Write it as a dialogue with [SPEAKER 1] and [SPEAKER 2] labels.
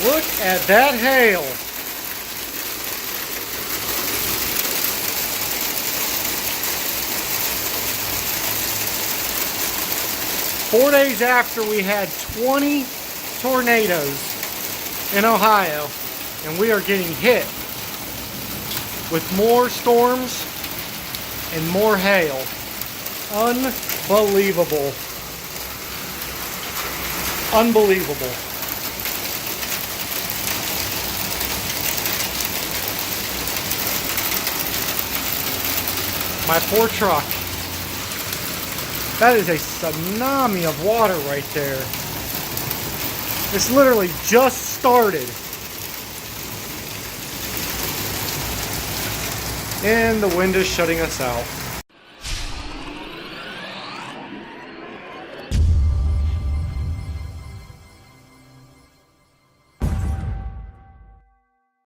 [SPEAKER 1] Look at that hail. Four days after we had 20 tornadoes in Ohio, and we are getting hit with more storms and more hail. Unbelievable. Unbelievable. My poor truck. That is a tsunami of water right there. It's literally just started. And the wind is shutting us out.